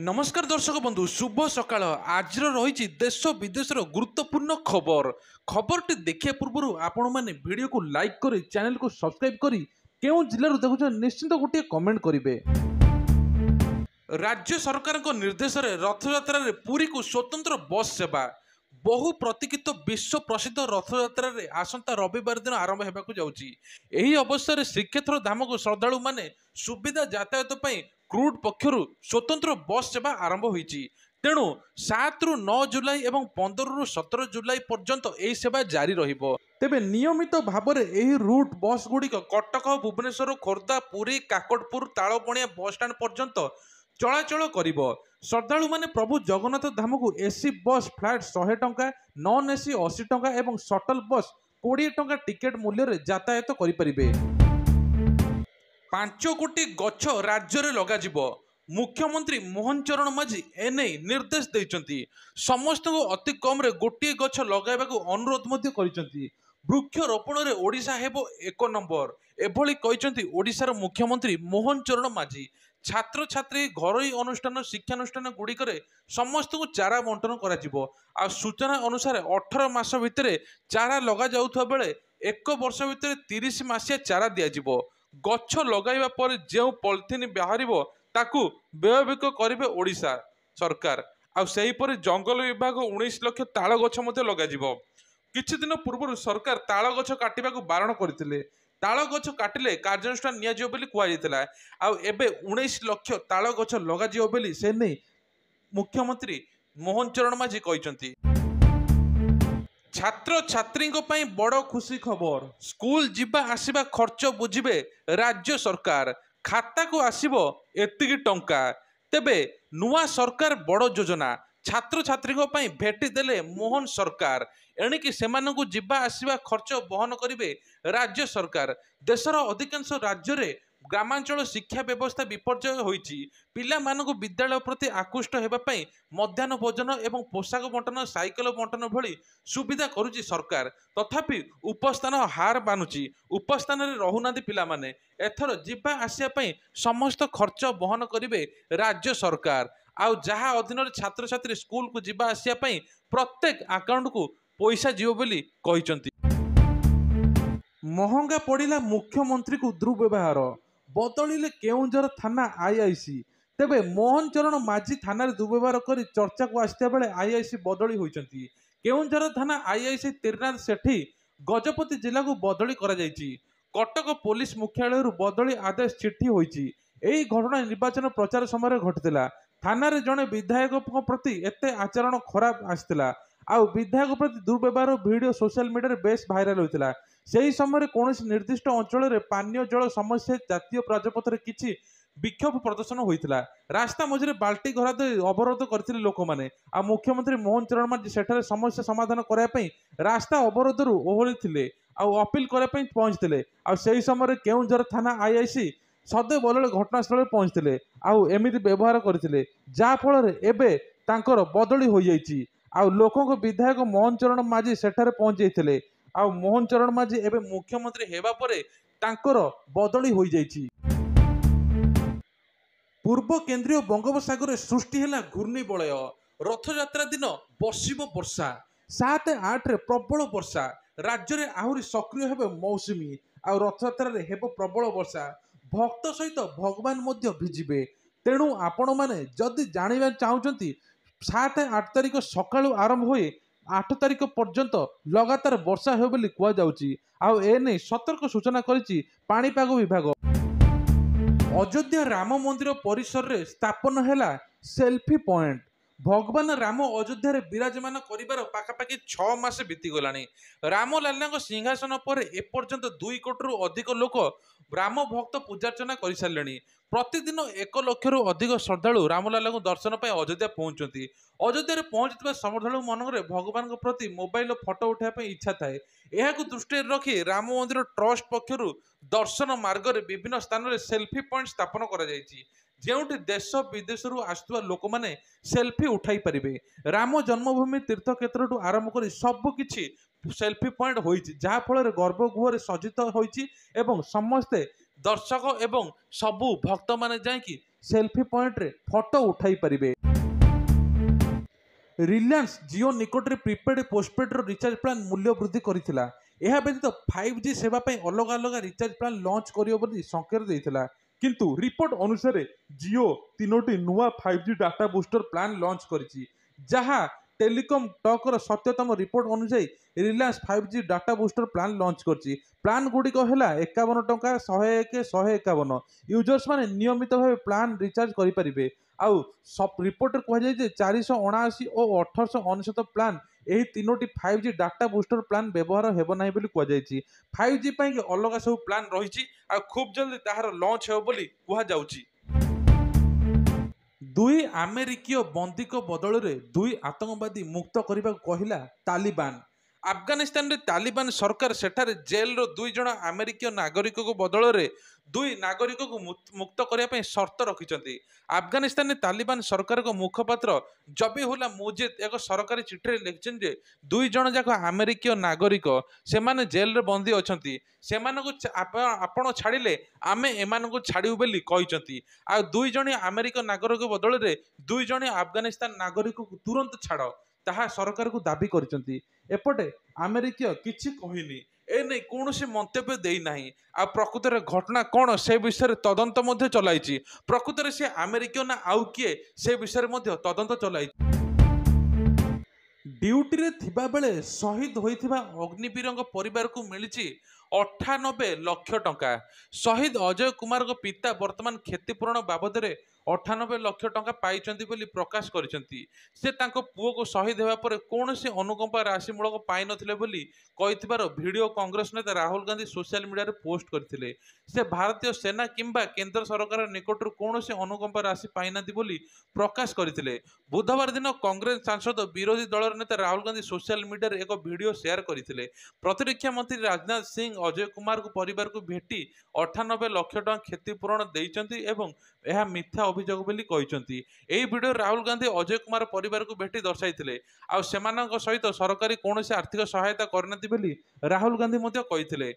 नमस्कार दर्शक बंधु शुभ सकाळ आज रही देश विदेश गुरुत्वपूर्ण खबर खबर देखिया पूर्व आपण मैंने वीडियो को लाइक कर चैनल को सब्सक्राइब कर केउ जिल्ला देखुछ निश्चित गोटे कमेंट करेंगे। राज्य सरकार निर्देश में रथयात्रा पुरी को स्वतंत्र बस सेवा बहु प्रतीक्षित विश्व प्रसिद्ध रथयात्रा आसंता रविवार दिन आरंभ होगा जाऊँगी। यही अवसर में श्रीक्षेत्र धाम को श्रद्धालु माने सुविधा यातायात क्रूड पक्षर स्वतंत्र बस सेवा आरंभ होईची। तेणु 7 रु 9 जुलाई और 15 रु 17 जुलाई पर्यंत यह सेवा जारी रहिबो। तेबे नियमित भाव में यह रूट बस गुड़िक कटक भुवनेश्वर खोर्धा पुरी काकटपुर तालबणिया बस स्टाण पर्यंत चलाचल करिबो। श्रद्धालु माने प्रभु जगन्नाथ धाम को एसी बस फ्लैट 100 टंका, नॉन एसी 80 टंका और शटल बस 20 टंका टिकेट मूल्य रे यातायात करि परिबे। 5 कोटी गछ राज्य में लग मुख्यमंत्री मोहन चरण माझी एने निर्देश देइचंती। समस्त को अति कम रे गोटे गछ लगाइबा को अनुरोध करिसंती। वृक्षरोपण रे ओडिशा हेबो 1 नंबर एभली कहिसंती ओडिशार मुख्यमंत्री मोहन चरण माझी। छात्र छात्री घरोई अनुष्ठान शिक्षानुष्ठान गुड़िक समस्त को चारा बंटन करा आ सूचना अनुसार 18 मास भितर चारा लगा जाउथबा बेले 1 वर्ष भितर 30 मासिया चारा दिया। गछ लगाइबा पर जो पॉलिथिन बाहरिबो ताकू व्ययविक करिवे ओडिशा सरकार। आ सेहीपरि जंगल विभाग 19 लाख ताल गछ मध्य लगाजिबो। किछि दिन पूर्व सरकार ताल गछ काटिबा को बारण करथिले। ताल गछ काटिले कार्यानुष्ठान निया जिवो बोली कुआ जायतिला। आ एबे 19 लाख ताल गछ लगाजिवो बोली से नै मुख्यमंत्री मोहन चरण माझी कहिसंती। छात्र छात्री बड़ खुशी खबर स्कूल जीवा आसिबा खर्च बुझिबे राज्य सरकार खाता को आसिबो एतिकी टंका। तेबे नुआ सरकार बड़ योजना छात्र छात्री भेटी देले मोहन सरकार एणिकी सेमानकु जीवा आसिबा खर्च बहन करिवे राज्य सरकार। देशर अधिकांश राज्य रे ग्रामांचल शिक्षा व्यवस्था विपर्जय होईची। पिला मानकु विद्यालय प्रति आकृष्ट हेबा पई मध्याह्न भोजन एवं पोशाक बंटन साइकेल बंटन भली सुविधा करुची सरकार। तथापि उपस्थान हार बानुची। उपस्थान रे रहुनांती पिला माने। एथर जीवा आसिया पई समस्त खर्च बहन करिवे राज्य सरकार। आउ जहा अधीन छात्र छात्री स्कूल को जीवा आसिया पई प्रत्येक अकाउंट को पैसा जीव बोली कहिसंती। महंगा पड़िला मुख्यमंत्री को दुर्व्यवहार बदलिले केउंझर थाना आईआईसी। तेबे मोहन चरण माझी थाना दुर्व्यवहार कर चर्चा को आसता बेले आईआईसी बदली होइचंती। केउंझर थाना आईआईसी त्रिनाथ सेठी गजपति जिला को बदली करा जायछि। कटक पुलिस मुख्यालय बदली आदेश चिट्ठी होइछि। एही घटना निर्वाचन प्रचार समय घटिला। थाना रे जणे विधायक प्रति एते आचरण खराब आसतिला। आउ विधायक प्रति दुर्व्यवहार video social media base viral होता। से समय कौन निर्दिष्ट अंचल में पानीय जल समस्या जातीय राजपथ में किसी विक्षोभ प्रदर्शन होता। रास्ता मझे बाल्टी घरा अवरोध करते लोक मैंने। आ मुख्यमंत्री मोहन चरण माझी सेठारे समस्या समाधान करने रास्ता अवरोध ओहली थे अपील करने पहुंचते। आई समय केउंझर थाना आईआईसी सदे बदले घटनास्थल पहुंचते आमती व्यवहार करते जहाँफल एवं तांकर बदली हो जाइए। आ लोकों विधायक मोहन चरण माझी सेठारे पहुंच जाते। आ मोहन चरण माझी एवं मुख्यमंत्री हेबा परे तांकर बदली हो जाइए। पूर्व केंद्रीय बंगोपसागर सृष्टि है घूर्णिबलय। रथयात्रा दिन बसिब वर्षा 7-8 रे प्रबल वर्षा राज्य में आहरी सक्रिय हेबे मौसुमी। आ रथयात्रा रे हेबो प्रबल वर्षा भक्त सहित भगवान मध्य भिजिबे। तेणु आपण माने जदि जानिबा चाहुचंती 7-8 तारिख सकाळु आरंभ होई 8 तारिख पर्यंत लगातार वर्षा हो बोली कुआ जाउची। आ एने सतर्क सूचना करिछि पाणीपाग विभाग। अयोध्या राम मंदिर परिसर रे स्थापन हैला सेल्फी पॉइंट। भगवान राम अयोध्या विराजमान करिबार पाखापाखि 6 मास बीतीगलानी। रामलाला सिंहासन पर एपर्यंत 2 कोटी अधिक लोक राम भक्त पूजार्चना कर सारे। प्रतिदिन 1 लाख रु अधिक श्रद्धालु रामलाला को दर्शन पर अयोध्या पहुंचती। अयोध्या पहुंचुवा श्रद्धालु मन भगवान प्रति मोबाइल फोटो उठाई इच्छा थाए। यह दृष्टि रखी राम मंदिर ट्रस्ट पक्षर दर्शन मार्ग में विभिन्न स्थान में सेल्फी पॉइंट स्थापन कर जोटी देश विदेश आसुवा लोक मैंने सेल्फी उठाई पारे। राम जन्मभूमि तीर्थक्षेत्र आरंभ कर सबकि सेल्फी पॉइंट होती जहाँफल गर्भगृह सज्जित होती समस्ते दर्शक एवं सबु भक्त माने जाइकी सेल्फी पॉइंट रे फोटो उठाई परिबे। रिलायंस जियो निकट रे प्रीपेड पोस्टपेड रो रिचार्ज प्लान मूल्य वृद्धि करिथिला। यह व्यतीत 5G सेवा ପାଇଁ ଅଲଗା ଅଲଗା ରିଚାର୍ଜ ପ୍ଲାନ୍ ଲଞ୍ଚ କରିବ ବୋଲି ସଂକେତ ଦେଇଥିଲା। କିନ୍ତୁ ରିପୋର୍ଟ ଅନୁସାରେ ଜିଓ 3ଟି ନୂଆ 5G data booster plan launch କରିଛି। ଯାହା ଟେଲିକମ୍ ଟକ୍ର ସତ୍ୟତମ ରିପୋର୍ଟ ଅନୁଯାୟୀ Reliance 5G data booster plan launch କରିଛି। ପ୍ଲାନ୍ ଗୁଡ଼ିକ ହେଲା 51 ଟଙ୍କା 101 151। ୟୁଜର୍ସ ମାନେ ନିୟମିତ ଭାବେ ପ୍ଲାନ୍ ରିଚାର୍ଜ କରିପାରିବେ। ଆଉ ରିପୋର୍ଟରେ କୁହାଯାଇଛି ଯେ 479 ଓ 1899 ପ୍ଲାନ୍ ଏହି 3ଟି 5G ଡାଟା ବୁଷ୍ଟର ପ୍ଲାନ୍ ବ୍ୟବହାର ହେବ ନାହିଁ ବୋଲି କୁହାଯାଇଛି। 5G ପାଇଁ ଅଲଗା ସବୁ ପ୍ଲାନ୍ ରହିଛି ଆଉ ଖୁବ୍ ଜଲ୍ଦି ତାହାର ଲଞ୍ଚ ହେବ ବୋଲି କୁହାଯାଉଛି। ଦୁଇ ଆମେରିକୀୟ ବନ୍ଦୀଙ୍କ ବଦଳରେ 2 ଆତଙ୍କବାଦୀ ମୁକ୍ତ କରିବାକୁ କହିଲା ତାଲିବାନ। ଆଫଗାନିସ୍ତାନରେ ତାଲିବାନ ସରକାର ସେଠାରେ ଜେଲର 2 ଜଣ ଆମେରିକୀୟ ନାଗରିକଙ୍କ ବଦଳରେ 2 ନାଗରିକଙ୍କୁ ମୁକ୍ତ କରିବା ପାଇଁ ସର୍ତ୍ତ ରଖିଛନ୍ତି। ଆଫଗାନିସ୍ତାନରେ ତାଲିବାନ ସରକାରଙ୍କ ମୁଖପାତ୍ର ଜବିହୁଲ୍ଲା ମୁଜିଦ୍ ଏକ ସରକାରୀ ଚିଠିରେ ଲେଖିଛନ୍ତି ଯେ 2 ଜଣ ଯାକ ଆମେରିକୀୟ ନାଗରିକ ସେମାନେ ଜେଲରେ ବନ୍ଦୀ ଅଛନ୍ତି। ସେମାନଙ୍କୁ ଆପଣ ଛାଡ଼ିଲେ ଆମେ ଏମାନଙ୍କୁ ଛାଡ଼ିବୁ ବୋଲି କହିଛନ୍ତି। ଆଉ 2 ଜଣ ଆମେରିକୀୟ ନାଗରିକ ବଦଳରେ 2 ଜଣ ଆଫଗାନିସ୍ତାନ ନାଗରିକଙ୍କୁ ତୁରନ୍ତ ଛାଡ଼ ତାହା ସରକାରକୁ ଦାବି କରିଛନ୍ତି। ଏପଟେ ଆମେରିକୀୟ କିଛି କହିନି, ଏନେଇ କୌଣସି ମନ୍ତବ୍ୟ ଦେଇନାହିଁ। ଆଉ ପ୍ରକୃତରେ ଘଟଣା କ'ଣ ସେ ବିଷୟରେ ତଦନ୍ତ ମଧ୍ୟ ଚଳାଇଛି। ପ୍ରକୃତରେ ସେ ଆମେରିକୀୟ ନା ଆଉ କିଏ ସେ ବିଷୟରେ ମଧ୍ୟ ତଦନ୍ତ ଚଳାଇଛି। ଡ୍ୟୁଟିରେ ଥିବାବେଳେ ଶହୀଦ ହୋଇଥିବା ଅଗ୍ନିବୀରଙ୍କ ପରିବାରକୁ ମିଳିଛି 98 ଲକ୍ଷ ଟଙ୍କା। ଶହୀଦ ଅଜୟ କୁମାରଙ୍କ ପିତା ବର୍ତ୍ତମାନ କ୍ଷତିପୂରଣ ବାବଦରେ 98 ଲକ୍ଷ ଟଙ୍କା ପାଇଛନ୍ତି ବୋଲି ପ୍ରକାଶ କରିଛନ୍ତି। ସେ ତାଙ୍କ ପୁଅକୁ ଶହୀଦ ହେବା ପରେ କୌଣସି ଅନୁକମ୍ପା ରାଶିମୂଳକ ପାଇନଥିଲେ ବୋଲି କହିଥିବାର ଭିଡ଼ିଓ କଂଗ୍ରେସ ନେତା ରାହୁଲ ଗାନ୍ଧୀ ସୋସିଆଲ ମିଡ଼ିଆରେ ପୋଷ୍ଟ କରିଥିଲେ। ସେ ଭାରତୀୟ ସେନା କିମ୍ବା କେନ୍ଦ୍ର ସରକାର ନିକଟରୁ କୌଣସି ଅନୁକମ୍ପା ରାଶି ପାଇନାହାନ୍ତି ବୋଲି ପ୍ରକାଶ କରିଥିଲେ। ବୁଧବାର ଦିନ କଂଗ୍ରେସ ସାଂସଦ ବିରୋଧୀ ଦଳର ନେତା ରାହୁଲ ଗାନ୍ଧୀ ସୋସିଆଲ ମିଡ଼ିଆରେ ଏକ ଭିଡ଼ିଓ ସେୟାର କରିଥିଲେ। ପ୍ରତିରକ୍ଷା ମନ୍ତ୍ରୀ ରାଜନାଥ ସିଂ ଅଜୟ କୁମାରଙ୍କ ପରିବାରକୁ ଭେଟି 98 ଲକ୍ଷ ଟଙ୍କା କ୍ଷତିପୂରଣ ଦେଇଛନ୍ତି ଏବଂ ଏହା ମିଥ୍ୟା ଅଭିଯୋଗ ବୋଲି କହିଛନ୍ତି। ଏହି ଭିଡ଼ିଓରେ ରାହୁଲ ଗାନ୍ଧୀ ଅଜୟ କୁମାର ପରିବାରକୁ ଭେଟି ଦର୍ଶାଇଥିଲେ ଆଉ ସେମାନଙ୍କ ସହିତ ସରକାରୀ କୌଣସି ଆର୍ଥିକ ସହାୟତା କରିନାହାନ୍ତି ବୋଲି ରାହୁଲ ଗାନ୍ଧୀ ମଧ୍ୟ କହିଥିଲେ।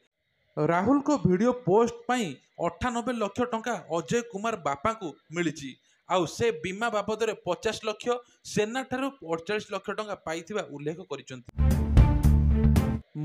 ରାହୁଲଙ୍କ ଭିଡ଼ିଓ ପୋଷ୍ଟ ପାଇଁ 98 ଲକ୍ଷ ଟଙ୍କା ଅଜୟ କୁମାର ବାପାଙ୍କୁ ମିଳିଛି। ଆଉ ସେ ବୀମା ବାବଦରେ 50 ଲକ୍ଷ, ସେନାଠାରୁ 48 ଲକ୍ଷ ଟଙ୍କା ପାଇଥିବା ଉଲ୍ଲେଖ କରିଛନ୍ତି।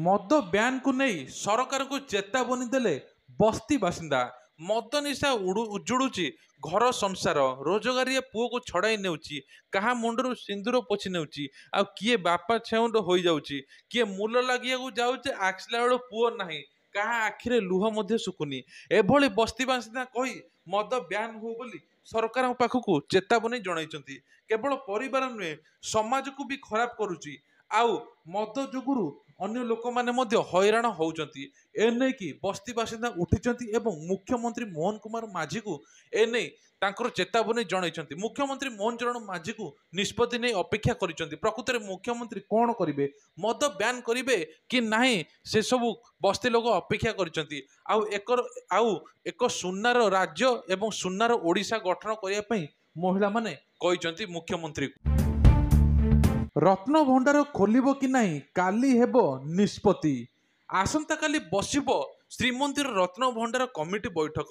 ମଦ ବ୍ୟାନ୍କୁ ନେଇ ସରକାରକୁ ଚେତାବନୀ ଦେଲେ ବସ୍ତି ବାସିନ୍ଦା। ମଦ ନିଶା ଉଜୁଡୁଛି ଘର ସଂସାର, ରୋଜଗାରିଆ ପୁଅକୁ ଛଡ଼ାଇ ନେଉଛି, କାହା ମୁଣ୍ଡରୁ ସିନ୍ଦୁର ପୋଛି ନେଉଛି, ଆଉ କିଏ ବାପା ଛେଉଣ୍ଡ ହୋଇଯାଉଛି, କିଏ ମୂଲ ଲାଗିବାକୁ ଯାଉଛି ଆସିଲା ବେଳୁ ପୁଅ ନାହିଁ, କାହା ଆଖିରେ ଲୁହ ମଧ୍ୟ ଶୁଖୁନି। ଏଭଳି ବସ୍ତି ବାସିନ୍ଦା କହି ମଦ ବ୍ୟାନ୍ ହଉ ବୋଲି ସରକାରଙ୍କ ପାଖକୁ ଚେତାବନୀ ଜଣାଇଛନ୍ତି। କେବଳ ପରିବାର ନୁହେଁ ସମାଜକୁ ବି ଖରାପ କରୁଛି। ଆଉ ମଦ ଯୋଗୁରୁ ଅନ୍ୟ ଲୋକମାନେ ମଧ୍ୟ ହଇରାଣ ହେଉଛନ୍ତି। ଏନେଇକି ବସ୍ତି ବାସିନ୍ଦା ଉଠିଛନ୍ତି ଏବଂ ମୁଖ୍ୟମନ୍ତ୍ରୀ ମୋହନ କୁମାର ମାଝୀକୁ ଏନେଇ ତାଙ୍କର ଚେତାବନୀ ଜଣାଇଛନ୍ତି। ମୁଖ୍ୟମନ୍ତ୍ରୀ ମୋହନ ଚରଣ ମାଝୀକୁ ନିଷ୍ପତ୍ତି ନେଇ ଅପେକ୍ଷା କରିଛନ୍ତି। ପ୍ରକୃତରେ ମୁଖ୍ୟମନ୍ତ୍ରୀ କ'ଣ କରିବେ, ମଦ ବ୍ୟାନ୍ କରିବେ କି ନାହିଁ ସେସବୁ ବସ୍ତି ଲୋକ ଅପେକ୍ଷା କରିଛନ୍ତି। ଆଉ ଏକ ସୁନାର ରାଜ୍ୟ ଏବଂ ସୁନାର ଓଡ଼ିଶା ଗଠନ କରିବା ପାଇଁ ମହିଳାମାନେ କହିଛନ୍ତି ମୁଖ୍ୟମନ୍ତ୍ରୀକୁ। ରତ୍ନଭଣ୍ଡାର ଖୋଲିବ କି ନାହିଁ କାଲି ହେବ ନିଷ୍ପତ୍ତି। ଆସନ୍ତାକାଲି ବସିବ ଶ୍ରୀମନ୍ଦିର ରତ୍ନଭଣ୍ଡାର କମିଟି ବୈଠକ।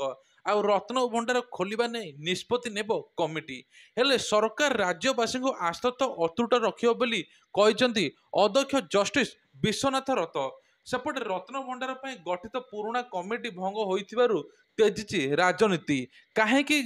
ଆଉ ରତ୍ନଭଣ୍ଡାର ଖୋଲିବା ନେଇ ନିଷ୍ପତ୍ତି ନେବ କମିଟି। ହେଲେ ସରକାର ରାଜ୍ୟବାସୀଙ୍କୁ ଆସ୍ଥା ଅତୁଟ ରଖିବ ବୋଲି କହିଛନ୍ତି ଅଧ୍ୟକ୍ଷ ଜଷ୍ଟିସ୍ ବିଶ୍ୱନାଥ ରଥ। ସେପଟେ ରତ୍ନଭଣ୍ଡାର ପାଇଁ ଗଠିତ ପୁରୁଣା କମିଟି ଭଙ୍ଗ ହୋଇଥିବାରୁ ତେଜିଛି ରାଜନୀତି। କାହିଁକି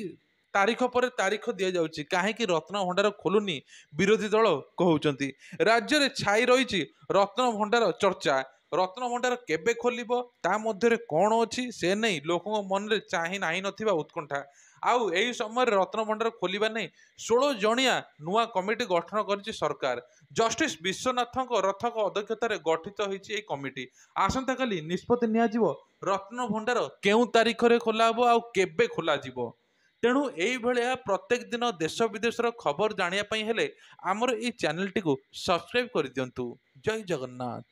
ତାରିଖ ପରେ ତାରିଖ ଦିଆଯାଉଛି, କାହିଁକି ରତ୍ନଭଣ୍ଡାର ଖୋଲୁନି ବିରୋଧୀ ଦଳ କହୁଛନ୍ତି। ରାଜ୍ୟରେ ଛାଇ ରହିଛି ରତ୍ନଭଣ୍ଡାର ଚର୍ଚ୍ଚା। ରତ୍ନଭଣ୍ଡାର କେବେ ଖୋଲିବ, ତା ମଧ୍ୟରେ କ'ଣ ଅଛି ସେ ନେଇ ଲୋକଙ୍କ ମନରେ ଚାହିଁ ନାହିଁ ନଥିବା ଉତ୍କଣ୍ଠା। ଆଉ ଏହି ସମୟରେ ରତ୍ନଭଣ୍ଡାର ଖୋଲିବା ନେଇ 16 ଜଣିଆ ନୂଆ କମିଟି ଗଠନ କରିଛି ସରକାର। ଜଷ୍ଟିସ୍ ବିଶ୍ୱନାଥଙ୍କ ରଥଙ୍କ ଅଧ୍ୟକ୍ଷତାରେ ଗଠିତ ହୋଇଛି ଏହି କମିଟି। ଆସନ୍ତାକାଲି ନିଷ୍ପତ୍ତି ନିଆଯିବ ରତ୍ନଭଣ୍ଡାର କେଉଁ ତାରିଖରେ ଖୋଲା ହେବ ଆଉ କେବେ ଖୋଲାଯିବ। ତେଣୁ ଏଇଭଳିଆ ପ୍ରତ୍ୟେକ ଦିନ ଦେଶ ବିଦେଶର ଖବର ଜାଣିବା ପାଇଁ ହେଲେ ଆମର ଏହି ଚ୍ୟାନେଲଟିକୁ ସବସ୍କ୍ରାଇବ୍ କରିଦିଅନ୍ତୁ। ଜୟ ଜଗନ୍ନାଥ।